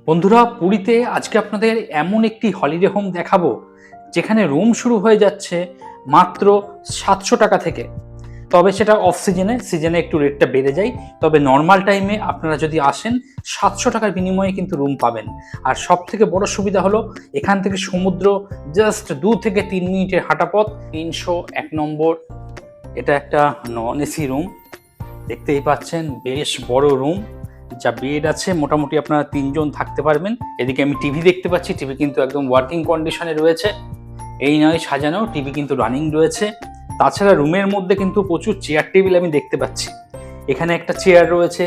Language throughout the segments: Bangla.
বন্ধুরা, পুরীতে আজকে আপনাদের এমন একটি হলিডে হোম দেখাবো যেখানে রুম শুরু হয়ে যাচ্ছে মাত্র 700 টাকা থেকে। তবে সেটা অফ সিজনে একটু রেটটা বেড়ে যায়। তবে নর্মাল টাইমে আপনারা যদি আসেন 700 টাকার বিনিময়ে কিন্তু রুম পাবেন। আর সব থেকে বড় সুবিধা হলো এখান থেকে সমুদ্র জাস্ট 2 থেকে 3 মিনিটের হাঁটা পথ। 301 নম্বর, এটা একটা নন এসি রুম, দেখতেই পাচ্ছেন বেশ বড় রুম। যা বেড আছে, মোটামুটি আপনারা 3 জন থাকতে পারবেন। এদিকে আমি টিভি দেখতে পাচ্ছি, টিভি কিন্তু একদম ওয়ার্কিং কন্ডিশনে রয়েছে। এই নয় সাজানো, টিভি কিন্তু রানিং রয়েছে। তাছাড়া রুমের মধ্যে কিন্তু প্রচুর চেয়ার টেবিল আমি দেখতে পাচ্ছি। এখানে একটা চেয়ার রয়েছে,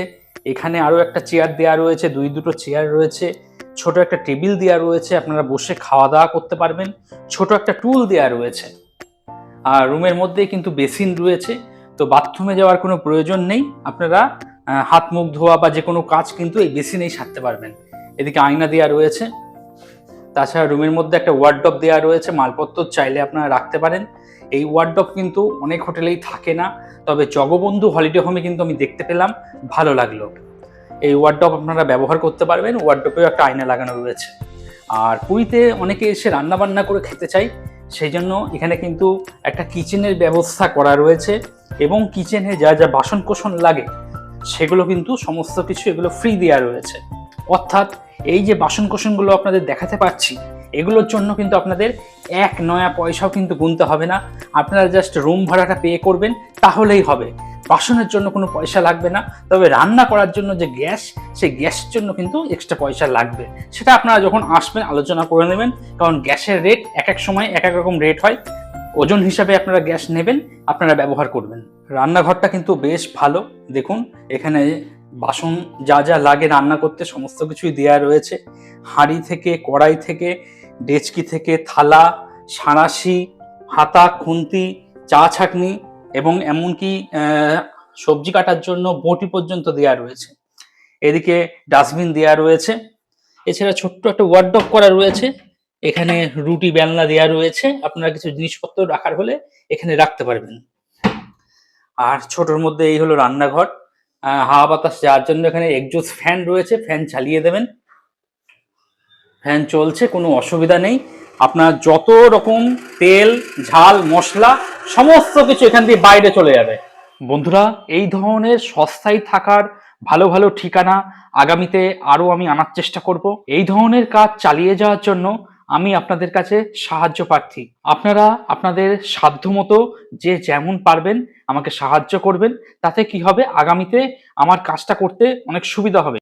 এখানে আরও একটা চেয়ার দেওয়া রয়েছে, দুটো চেয়ার রয়েছে, ছোট একটা টেবিল দেওয়া রয়েছে, আপনারা বসে খাওয়া দাওয়া করতে পারবেন। ছোট একটা টুল দেওয়া রয়েছে। আর রুমের মধ্যেই কিন্তু বেসিন রয়েছে, তো বাথরুমে যাওয়ার কোনো প্রয়োজন নেই। আপনারা হাত মুখ ধোয়া বা যে কোনো কাজ কিন্তু এই বেসিনেই সারতে পারবেন। এদিকে আয়না দেওয়া রয়েছে। তাছাড়া রুমের মধ্যে একটা ওয়ার্ডরোব দেওয়া রয়েছে, মালপত্র চাইলে আপনারা রাখতে পারেন। এই ওয়ার্ডরোব কিন্তু অনেক হোটেলেই থাকে না, তবে জগবন্ধু হলিডে হোমে কিন্তু আমি দেখতে পেলাম, ভালো লাগলো। এই ওয়ার্ডরোব আপনারা ব্যবহার করতে পারবেন। ওয়ার্ডরোবেও একটা আয়না লাগানো রয়েছে। আর পুরীতে অনেকে এসে রান্না বান্না করে খেতে চাই, সেই জন্য এখানে কিন্তু একটা কিচেনের ব্যবস্থা করা রয়েছে, এবং কিচেনে যা যা বাসন কোসন লাগে সেগুলো কিন্তু সমস্ত কিছু এগুলো ফ্রি দেওয়া রয়েছে। অর্থাৎ এই যে বাসন কোসনগুলো আপনাদের দেখাতে পাচ্ছি, এগুলোর জন্য কিন্তু আপনাদের এক নয়া পয়সাও কিন্তু গুনতে হবে না। আপনারা জাস্ট রুম ভাড়াটা পে করবেন, তাহলেই হবে। বাসনের জন্য কোনো পয়সা লাগবে না। তবে রান্না করার জন্য যে গ্যাস, সেই গ্যাসের জন্য কিন্তু এক্সট্রা পয়সা লাগবে। সেটা আপনারা যখন আসবেন আলোচনা করে নেবেন, কারণ গ্যাসের রেট এক এক সময় এক এক রকম রেট হয়। ওজন হিসাবে আপনারা গ্যাস নেবেন, আপনারা ব্যবহার করবেন। রান্নাঘরটা কিন্তু বেশ ভালো। দেখুন, এখানে বাসন যা যা লাগে রান্না করতে সমস্ত কিছুই দেওয়া রয়েছে। হাঁড়ি থেকে, কড়াই থেকে, ডেচকি থেকে, থালা, সাঁড়াশি, হাতা, খুন্তি, চা ছাঁকনি, এবং এমনকি সবজি কাটার জন্য বঁটি পর্যন্ত দেওয়া রয়েছে। এদিকে ডাস্টবিন দেওয়া রয়েছে। এছাড়া ছোট্ট একটা ওয়ার্ডরোব করা রয়েছে। এখানে রুটি বেলনা দেওয়া রয়েছে, আপনারা কিছু জিনিসপত্র রাখার হলে এখানে রাখতে পারবেন। আর ছোটর মধ্যে এই হলো রান্নাঘর। হাওয়া বাতাস যাওয়ার জন্য এখানে এক্সজস্ট ফ্যান রয়েছে, ফ্যান চালিয়ে দেবেন। ফ্যান চলছে, কোনো অসুবিধা নেই। আপনার যত রকম তেল, ঝাল, মশলা সমস্ত কিছু এখান দিয়ে বাইরে চলে যাবে। বন্ধুরা, এই ধরনের সস্তায় থাকার ভালো ভালো ঠিকানা আগামীতে আরও আমি আনার চেষ্টা করব। এই ধরনের কাজ চালিয়ে যাওয়ার জন্য আমি আপনাদের কাছে সাহায্য প্রার্থী। আপনারা আপনাদের সাধ্যমতো যে যেমন পারবেন আমাকে সাহায্য করবেন। তাতে কি হবে, আগামীতে আমার কাজটা করতে অনেক সুবিধা হবে।